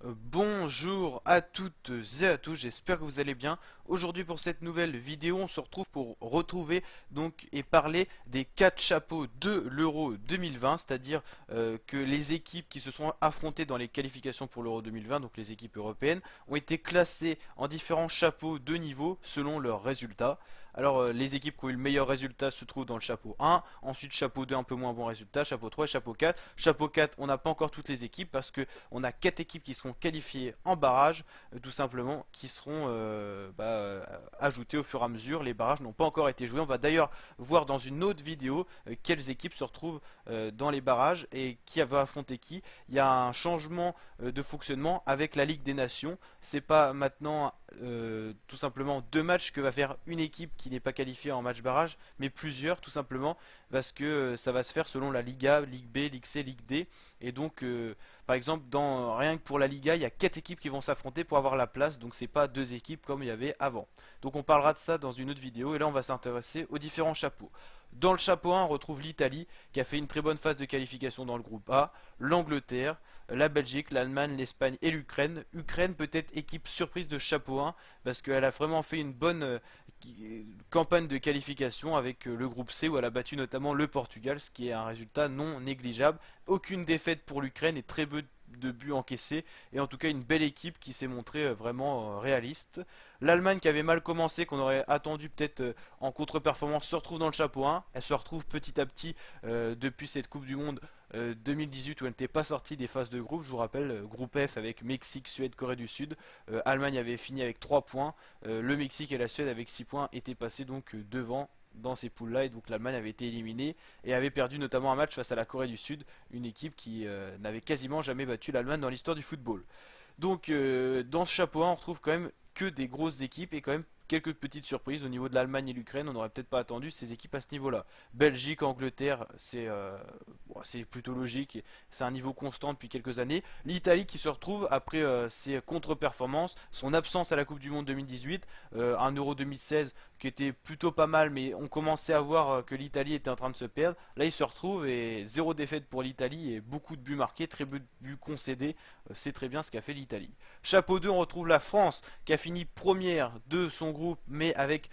Bonjour à toutes et à tous, j'espère que vous allez bien. Aujourd'hui pour cette nouvelle vidéo, on se retrouve pour retrouver donc et parler des 4 chapeaux de l'Euro 2020, c'est-à-dire que les équipes qui se sont affrontées dans les qualifications pour l'Euro 2020, donc les équipes européennes, ont été classées en différents chapeaux de niveau selon leurs résultats. Alors les équipes qui ont eu le meilleur résultat se trouvent dans le chapeau 1, ensuite chapeau 2 un peu moins bon résultat, chapeau 3 et chapeau 4. Chapeau 4 on n'a pas encore toutes les équipes parce que on a 4 équipes qui seront qualifiées en barrage, tout simplement, qui seront ajoutées au fur et à mesure. Les barrages n'ont pas encore été joués. On va d'ailleurs voir dans une autre vidéo quelles équipes se retrouvent dans les barrages et qui va affronter qui. Il y a un changement de fonctionnement avec la Ligue des Nations. C'est pas maintenant tout simplement deux matchs que va faire une équipe qui n'est pas qualifiée en match barrage, mais plusieurs tout simplement parce que ça va se faire selon la Liga, Ligue B, Ligue C, Ligue D. Et donc par exemple, rien que pour la Liga, il y a 4 équipes qui vont s'affronter pour avoir la place, donc c'est pas deux équipes comme il y avait avant. Donc on parlera de ça dans une autre vidéo, et là on va s'intéresser aux différents chapeaux. Dans le chapeau 1, on retrouve l'Italie, qui a fait une très bonne phase de qualification dans le groupe A, l'Angleterre, la Belgique, l'Allemagne, l'Espagne et l'Ukraine. Ukraine peut-être équipe surprise de chapeau 1, parce qu'elle a vraiment fait une bonne campagne de qualification avec le groupe C, où elle a battu notamment le Portugal, ce qui est un résultat non négligeable. Aucune défaite pour l'Ukraine et très peu de buts encaissés, et en tout cas une belle équipe qui s'est montrée vraiment réaliste. L'Allemagne qui avait mal commencé, qu'on aurait attendu peut-être en contre-performance, se retrouve dans le chapeau 1. Elle se retrouve petit à petit depuis cette Coupe du Monde 2018 où elle n'était pas sortie des phases de groupe. Je vous rappelle, groupe F avec Mexique, Suède, Corée du Sud. Allemagne avait fini avec 3 points. Le Mexique et la Suède avec 6 points étaient passés donc devant dans ces poules-là, et donc l'Allemagne avait été éliminée et avait perdu notamment un match face à la Corée du Sud, une équipe qui n'avait quasiment jamais battu l'Allemagne dans l'histoire du football. Donc dans ce chapeau 1, on retrouve quand même que des grosses équipes et quand même quelques petites surprises au niveau de l'Allemagne et l'Ukraine. On n'aurait peut-être pas attendu ces équipes à ce niveau-là. Belgique, Angleterre, c'est plutôt logique. C'est un niveau constant depuis quelques années. L'Italie qui se retrouve après ses contre-performances, son absence à la Coupe du Monde 2018, un Euro 2016 qui était plutôt pas mal, mais on commençait à voir que l'Italie était en train de se perdre. Là, il se retrouve et zéro défaite pour l'Italie et beaucoup de buts marqués, très peu de buts concédés. C'est très bien ce qu'a fait l'Italie. Chapeau 2, on retrouve la France qui a fini première de son groupe, mais avec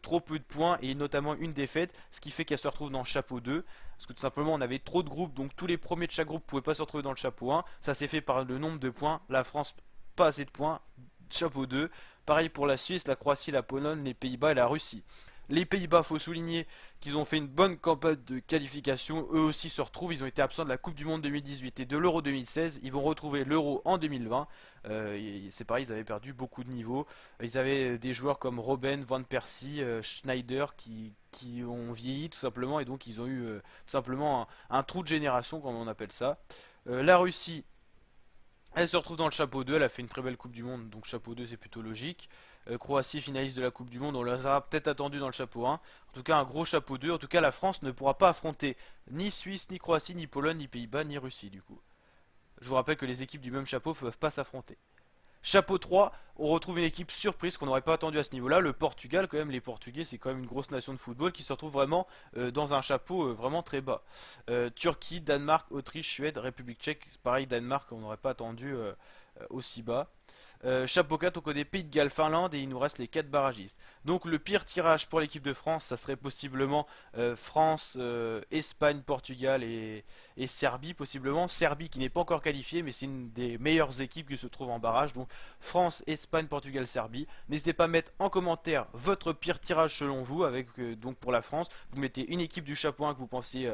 trop peu de points et notamment une défaite, ce qui fait qu'elle se retrouve dans le chapeau 2. Parce que tout simplement, on avait trop de groupes, donc tous les premiers de chaque groupe ne pouvaient pas se retrouver dans le chapeau 1. Ça s'est fait par le nombre de points. La France, pas assez de points. Chapeau 2. Pareil pour la Suisse, la Croatie, la Pologne, les Pays-Bas et la Russie. Les Pays-Bas, faut souligner qu'ils ont fait une bonne campagne de qualification. Eux aussi se retrouvent. Ils ont été absents de la Coupe du Monde 2018 et de l'Euro 2016. Ils vont retrouver l'Euro en 2020. C'est pareil, ils avaient perdu beaucoup de niveaux. Ils avaient des joueurs comme Robben, Van Persie, Schneider qui ont vieilli tout simplement, et donc ils ont eu tout simplement un trou de génération, comme on appelle ça. La Russie, elle se retrouve dans le chapeau 2, elle a fait une très belle Coupe du Monde, donc chapeau 2 c'est plutôt logique. Croatie finaliste de la Coupe du Monde, on les aura peut-être attendu dans le chapeau 1. En tout cas un gros chapeau 2, en tout cas la France ne pourra pas affronter ni Suisse, ni Croatie, ni Pologne, ni Pays-Bas, ni Russie du coup. Je vous rappelle que les équipes du même chapeau ne peuvent pas s'affronter. Chapeau 3, on retrouve une équipe surprise qu'on n'aurait pas attendu à ce niveau-là, le Portugal. Quand même, les Portugais c'est quand même une grosse nation de football qui se retrouve vraiment dans un chapeau vraiment très bas. Turquie, Danemark, Autriche, Suède, République tchèque, pareil Danemark, on n'aurait pas attendu aussi bas. Chapeau 4, on connaît Pays de Galles, Finlande et il nous reste les 4 barragistes. Donc le pire tirage pour l'équipe de France, ça serait possiblement France, Espagne, Portugal et Serbie possiblement. Serbie qui n'est pas encore qualifiée, mais c'est une des meilleures équipes qui se trouve en barrage. Donc France, Espagne, Portugal, Serbie. N'hésitez pas à mettre en commentaire votre pire tirage selon vous. Avec donc pour la France, vous mettez une équipe du chapeau 1 que vous pensez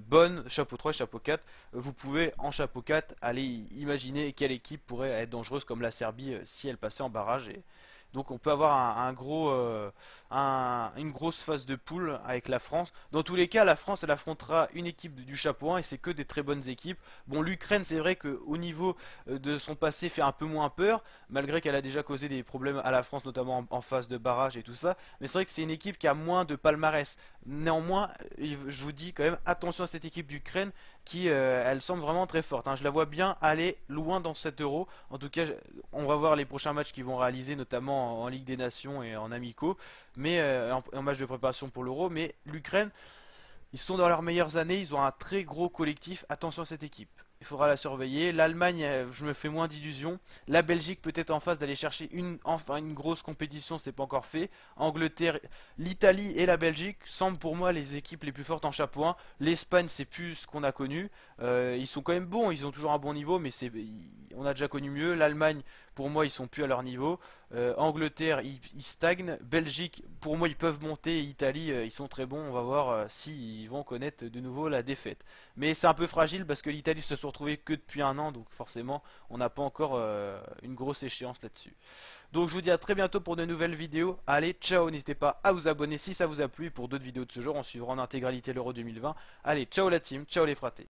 bonne, chapeau 3 et chapeau 4. Vous pouvez en chapeau 4 aller imaginer quelle équipe pourrait être dangereuse comme la Serbie si elle passait en barrage. Et donc on peut avoir une grosse phase de poule avec la France. Dans tous les cas, la France elle affrontera une équipe du chapeau 1 et c'est que des très bonnes équipes. Bon, l'Ukraine c'est vrai qu'au niveau de son passé fait un peu moins peur, malgré qu'elle a déjà causé des problèmes à la France, notamment en phase de barrage et tout ça. Mais c'est vrai que c'est une équipe qui a moins de palmarès. Néanmoins, je vous dis quand même attention à cette équipe d'Ukraine qui elle semble vraiment très forte, hein. Je la vois bien aller loin dans cet euro. En tout cas, on va voir les prochains matchs qu'ils vont réaliser, notamment en Ligue des Nations et en amicaux, mais en match de préparation pour l'euro. Mais l'Ukraine, ils sont dans leurs meilleures années, ils ont un très gros collectif. Attention à cette équipe. il faudra la surveiller. L'Allemagne, je me fais moins d'illusions. La Belgique peut-être en phase d'aller chercher enfin une grosse compétition, c'est pas encore fait. Angleterre, l'Italie et la Belgique semblent pour moi les équipes les plus fortes en chapeau 1. L'Espagne, c'est plus ce qu'on a connu. Ils sont quand même bons, ils ont toujours un bon niveau, mais on a déjà connu mieux. L'Allemagne, pour moi, ils sont plus à leur niveau. Angleterre, ils stagnent. Belgique, pour moi, ils peuvent monter. Italie, ils sont très bons. On va voir s'ils vont connaître de nouveau la défaite. Mais c'est un peu fragile parce que l'Italie se sont retrouvés que depuis un an, donc forcément, on n'a pas encore une grosse échéance là-dessus. Donc je vous dis à très bientôt pour de nouvelles vidéos. Allez, ciao, n'hésitez pas à vous abonner si ça vous a plu. Et pour d'autres vidéos de ce genre, on suivra en intégralité l'Euro 2020. Allez, ciao la team, ciao les fratés.